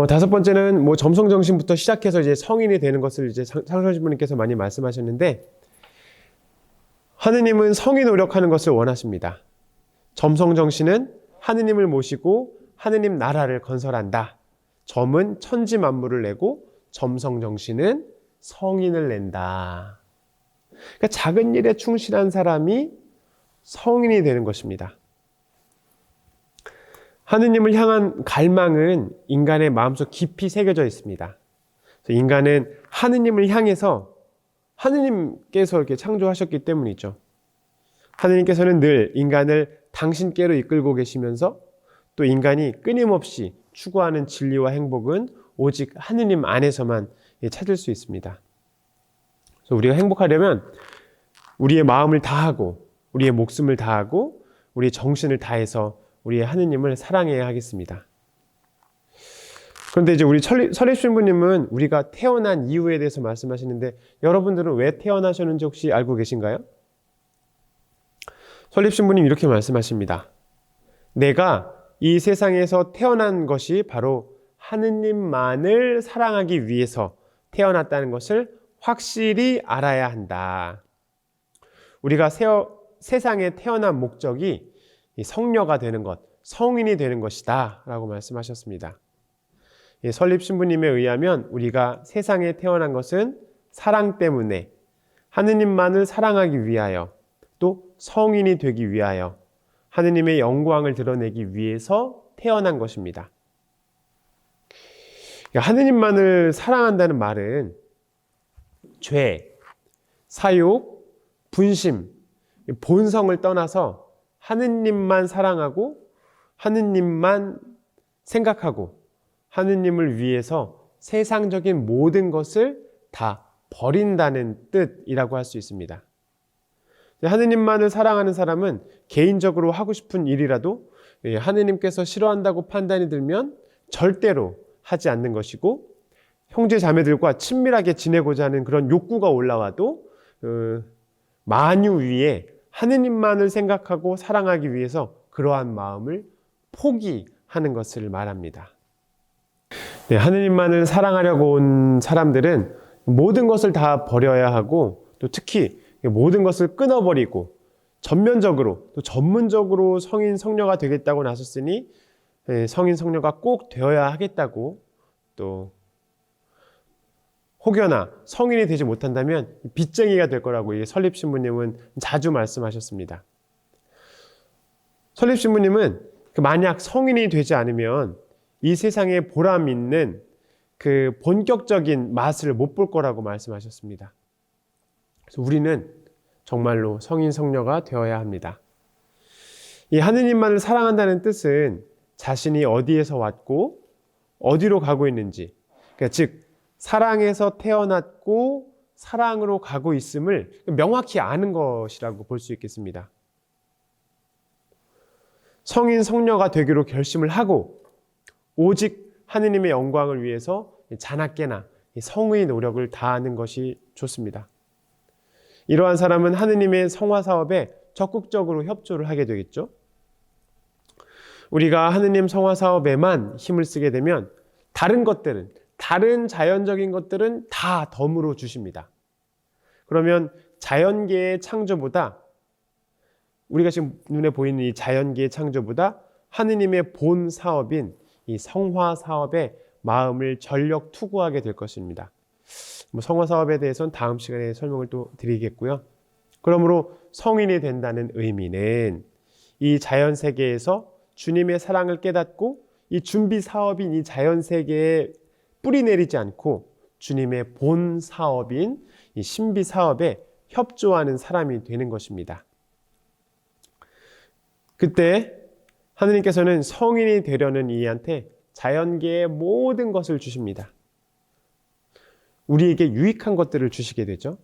다섯 번째는 점성정신부터 시작해서 이제 성인이 되는 것을 이제 창설 신부님께서 많이 말씀하셨는데, 하느님은 성이 노력하는 것을 원하십니다. 점성정신은 하느님을 모시고 하느님 나라를 건설한다. 점은 천지 만물을 내고 점성정신은 성인을 낸다. 그러니까 작은 일에 충실한 사람이 성인이 되는 것입니다. 하느님을 향한 갈망은 인간의 마음속 깊이 새겨져 있습니다. 인간은 하느님을 향해서 하느님께서 이렇게 창조하셨기 때문이죠. 하느님께서는 늘 인간을 당신께로 이끌고 계시면서 또 인간이 끊임없이 추구하는 진리와 행복은 오직 하느님 안에서만 찾을 수 있습니다. 그래서 우리가 행복하려면 우리의 마음을 다하고 우리의 목숨을 다하고 우리의 정신을 다해서 우리의 하느님을 사랑해야 하겠습니다. 그런데 이제 우리 설립신부님은 우리가 태어난 이유에 대해서 말씀하시는데, 여러분들은 왜 태어나셨는지 혹시 알고 계신가요? 설립신부님 이렇게 말씀하십니다. 내가 이 세상에서 태어난 것이 바로 하느님만을 사랑하기 위해서 태어났다는 것을 확실히 알아야 한다. 우리가 세상에 태어난 목적이 성녀가 되는 것, 성인이 되는 것이다 라고 말씀하셨습니다. 설립신부님에 의하면 우리가 세상에 태어난 것은 사랑 때문에, 하느님만을 사랑하기 위하여, 또 성인이 되기 위하여, 하느님의 영광을 드러내기 위해서 태어난 것입니다. 하느님만을 사랑한다는 말은 죄, 사욕, 분심, 본성을 떠나서 하느님만 사랑하고 하느님만 생각하고 하느님을 위해서 세상적인 모든 것을 다 버린다는 뜻이라고 할 수 있습니다. 하느님만을 사랑하는 사람은 개인적으로 하고 싶은 일이라도 하느님께서 싫어한다고 판단이 들면 절대로 하지 않는 것이고, 형제 자매들과 친밀하게 지내고자 하는 그런 욕구가 올라와도 만유 위에 하느님만을 생각하고 사랑하기 위해서 그러한 마음을 포기하는 것을 말합니다. 하느님만을 사랑하려고 온 사람들은 모든 것을 다 버려야 하고, 또 특히 모든 것을 끊어버리고 전면적으로 또 전문적으로 성인 성녀가 되겠다고 나섰으니 성인 성녀가 꼭 되어야 하겠다고, 또 혹여나 성인이 되지 못한다면 빚쟁이가 될 거라고 설립신부님은 자주 말씀하셨습니다. 설립신부님은 만약 성인이 되지 않으면 이 세상에 보람 있는 그 본격적인 맛을 못 볼 거라고 말씀하셨습니다. 그래서 우리는 정말로 성인 성녀가 되어야 합니다. 이 하느님만을 사랑한다는 뜻은 자신이 어디에서 왔고 어디로 가고 있는지, 그러니까 즉 사랑에서 태어났고 사랑으로 가고 있음을 명확히 아는 것이라고 볼 수 있겠습니다. 성인 성녀가 되기로 결심을 하고 오직 하느님의 영광을 위해서 자나깨나 성의 노력을 다하는 것이 좋습니다. 이러한 사람은 하느님의 성화 사업에 적극적으로 협조를 하게 되겠죠. 우리가 하느님 성화 사업에만 힘을 쓰게 되면 다른 자연적인 것들은 다 덤으로 주십니다. 그러면 자연계의 창조보다, 우리가 지금 눈에 보이는 이 자연계의 창조보다 하느님의 본 사업인 이 성화 사업에 마음을 전력 투구하게 될 것입니다. 성화 사업에 대해서는 다음 시간에 설명을 또 드리겠고요. 그러므로 성인이 된다는 의미는 이 자연 세계에서 주님의 사랑을 깨닫고 이 준비 사업인 이 자연 세계에 뿌리 내리지 않고 주님의 본 사업인 이 신비 사업에 협조하는 사람이 되는 것입니다. 그때 하느님께서는 성인이 되려는 이한테 자연계의 모든 것을 주십니다. 우리에게 유익한 것들을 주시게 되죠.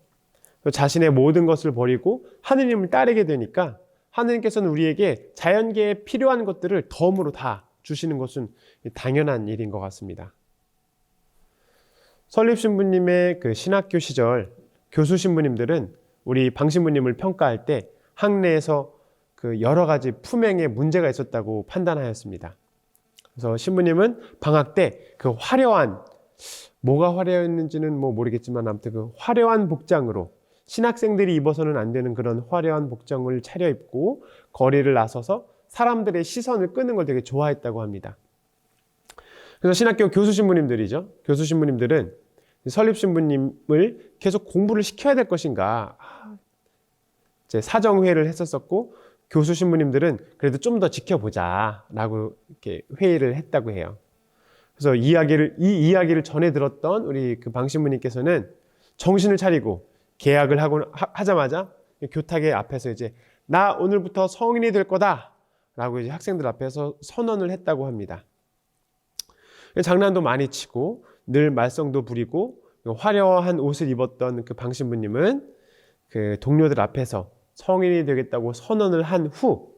자신의 모든 것을 버리고 하느님을 따르게 되니까 하느님께서는 우리에게 자연계에 필요한 것들을 덤으로 다 주시는 것은 당연한 일인 것 같습니다. 설립신부님의 그 신학교 시절 교수 신부님들은 우리 방신부님을 평가할 때 학내에서 그 여러 가지 품행에 문제가 있었다고 판단하였습니다. 그래서 신부님은 방학 때 그 화려한, 뭐가 화려했는지는 뭐 모르겠지만 아무튼 그 화려한 복장으로, 신학생들이 입어서는 안 되는 그런 화려한 복장을 차려입고 거리를 나서서 사람들의 시선을 끄는 걸 되게 좋아했다고 합니다. 그래서 신학교 교수 신부님들이죠. 교수 신부님들은 설립 신부님을 계속 공부를 시켜야 될 것인가, 이제 사정회의를 했었었고, 교수 신부님들은 그래도 좀 더 지켜보자라고 이렇게 회의를 했다고 해요. 그래서 이 이야기를 전해 들었던 우리 그 방 신부님께서는 정신을 차리고 계약을 하자마자 교탁의 앞에서 이제 나 오늘부터 성인이 될 거다라고 이제 학생들 앞에서 선언을 했다고 합니다. 장난도 많이 치고 늘 말썽도 부리고 화려한 옷을 입었던 그 방 신부님은 그 동료들 앞에서 성인이 되겠다고 선언을 한 후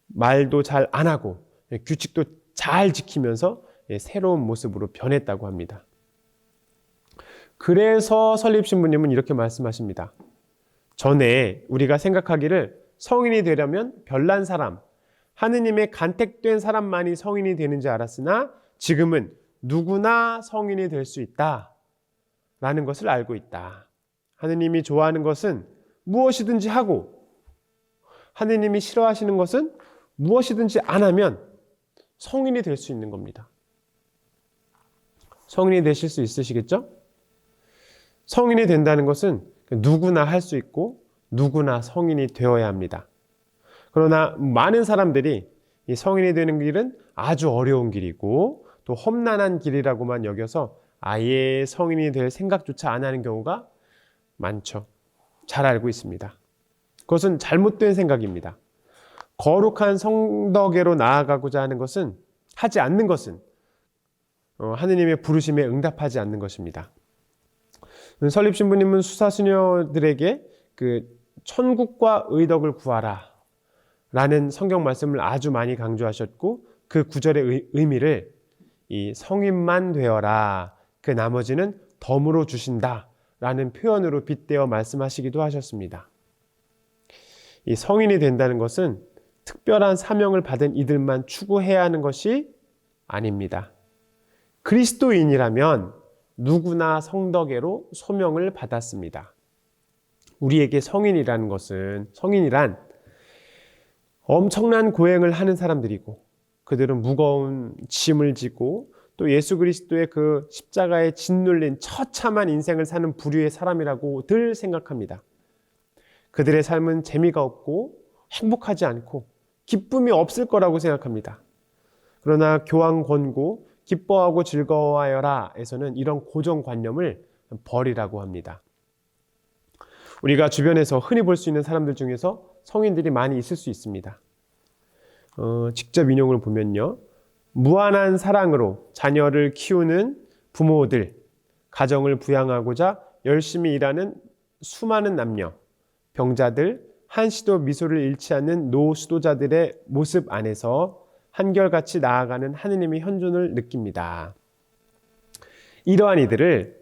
말도 잘 안 하고 규칙도 잘 지키면서 새로운 모습으로 변했다고 합니다. 그래서 설립 신부님은 이렇게 말씀하십니다. 전에 우리가 생각하기를 성인이 되려면 별난 사람, 하느님의 간택된 사람만이 성인이 되는지 알았으나 지금은 누구나 성인이 될 수 있다 라는 것을 알고 있다. 하느님이 좋아하는 것은 무엇이든지 하고 하느님이 싫어하시는 것은 무엇이든지 안 하면 성인이 될 수 있는 겁니다. 성인이 되실 수 있으시겠죠? 성인이 된다는 것은 누구나 할 수 있고 누구나 성인이 되어야 합니다. 그러나 많은 사람들이 이 성인이 되는 길은 아주 어려운 길이고 또 험난한 길이라고만 여겨서 아예 성인이 될 생각조차 안 하는 경우가 많죠. 잘 알고 있습니다. 그것은 잘못된 생각입니다. 거룩한 성덕에로 나아가고자 하는 것은, 하지 않는 것은 하느님의 부르심에 응답하지 않는 것입니다. 설립 신부님은 수사수녀들에게 그 천국과 의덕을 구하라 라는 성경 말씀을 아주 많이 강조하셨고, 그 구절의 의미를 이 성인만 되어라, 그 나머지는 덤으로 주신다 라는 표현으로 빗대어 말씀하시기도 하셨습니다. 이 성인이 된다는 것은 특별한 사명을 받은 이들만 추구해야 하는 것이 아닙니다. 그리스도인이라면 누구나 성덕에로 소명을 받았습니다. 우리에게 성인이란 엄청난 고행을 하는 사람들이고, 그들은 무거운 짐을 지고 또 예수 그리스도의 그 십자가에 짓눌린 처참한 인생을 사는 부류의 사람이라고 늘 생각합니다. 그들의 삶은 재미가 없고 행복하지 않고 기쁨이 없을 거라고 생각합니다. 그러나 교황 권고 기뻐하고 즐거워하여라 에서는 이런 고정관념을 버리라고 합니다. 우리가 주변에서 흔히 볼 수 있는 사람들 중에서 성인들이 많이 있을 수 있습니다. 직접 인용을 보면요, 무한한 사랑으로 자녀를 키우는 부모들, 가정을 부양하고자 열심히 일하는 수많은 남녀, 병자들, 한시도 미소를 잃지 않는 노수도자들의 모습 안에서 한결같이 나아가는 하느님의 현존을 느낍니다. 이러한 이들을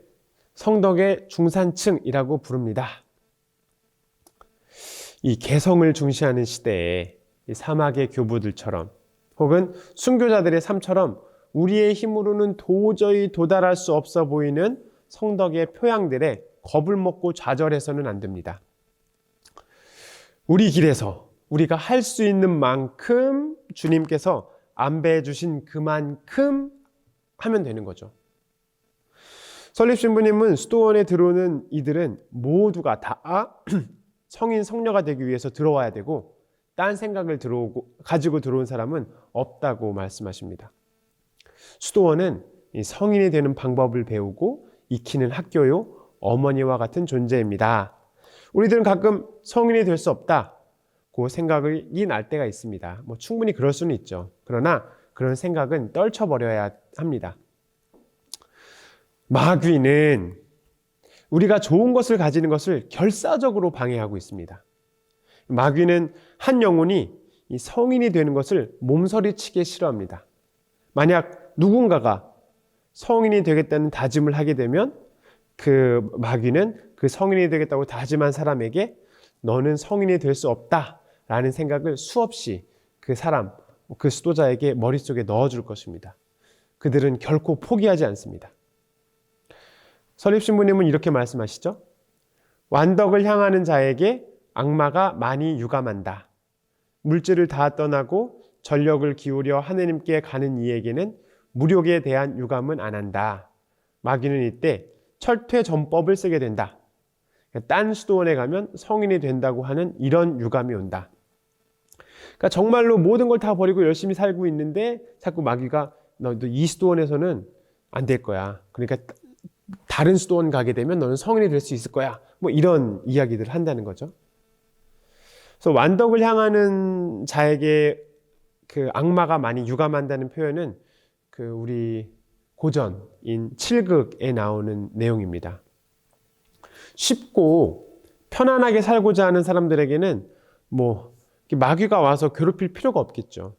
성덕의 중산층이라고 부릅니다. 이 개성을 중시하는 시대에 이 사막의 교부들처럼 혹은 순교자들의 삶처럼 우리의 힘으로는 도저히 도달할 수 없어 보이는 성덕의 표양들에 겁을 먹고 좌절해서는 안 됩니다. 우리 길에서 우리가 할 수 있는 만큼 주님께서 안배해 주신 그만큼 하면 되는 거죠. 설립 신부님은 수도원에 들어오는 이들은 모두가 다 성인 성녀가 되기 위해서 들어와야 되고 딴 생각을 가지고 들어온 사람은 없다고 말씀하십니다. 수도원은 이 성인이 되는 방법을 배우고 익히는 학교요, 어머니와 같은 존재입니다. 우리들은 가끔 성인이 될 수 없다 그 생각이 날 때가 있습니다. 충분히 그럴 수는 있죠. 그러나 그런 생각은 떨쳐버려야 합니다. 마귀는 우리가 좋은 것을 가지는 것을 결사적으로 방해하고 있습니다. 마귀는 한 영혼이 이 성인이 되는 것을 몸서리치게 싫어합니다. 만약 누군가가 성인이 되겠다는 다짐을 하게 되면 그 마귀는 그 성인이 되겠다고 다짐한 사람에게 너는 성인이 될 수 없다라는 생각을 수없이 그 사람 그 수도자에게 머릿속에 넣어줄 것입니다. 그들은 결코 포기하지 않습니다. 설립신부님은 이렇게 말씀하시죠. 완덕을 향하는 자에게 악마가 많이 유감한다. 물질을 다 떠나고 전력을 기울여 하느님께 가는 이에게는 무력에 대한 유감은 안 한다. 마귀는 이때 철퇴전법을 쓰게 된다. 딴 수도원에 가면 성인이 된다고 하는 이런 유감이 온다. 그러니까 정말로 모든 걸 다 버리고 열심히 살고 있는데 자꾸 마귀가 너 이 수도원에서는 안 될 거야. 그러니까 다른 수도원 가게 되면 너는 성인이 될 수 있을 거야. 뭐 이런 이야기들을 한다는 거죠. 그래서 완덕을 향하는 자에게 그 악마가 많이 유감한다는 표현은 그 우리 고전인 칠극에 나오는 내용입니다. 쉽고 편안하게 살고자 하는 사람들에게는 뭐 마귀가 와서 괴롭힐 필요가 없겠죠.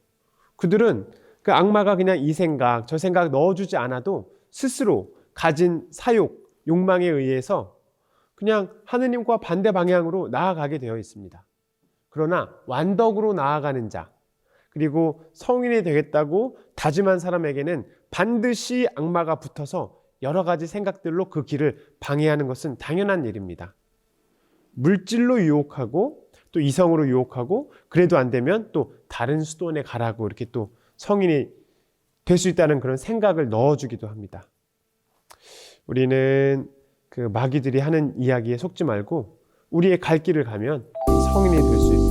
그들은 그 악마가 그냥 이 생각, 저 생각 넣어주지 않아도 스스로 가진 사욕, 욕망에 의해서 그냥 하느님과 반대 방향으로 나아가게 되어 있습니다. 그러나 완덕으로 나아가는 자, 그리고 성인이 되겠다고 다짐한 사람에게는 반드시 악마가 붙어서 여러 가지 생각들로 그 길을 방해하는 것은 당연한 일입니다. 물질로 유혹하고 또 이성으로 유혹하고 그래도 안 되면 또 다른 수도원에 가라고 이렇게 또 성인이 될 수 있다는 그런 생각을 넣어주기도 합니다. 우리는 그 마귀들이 하는 이야기에 속지 말고 우리의 갈 길을 가면 성인이 될 수 있습니다.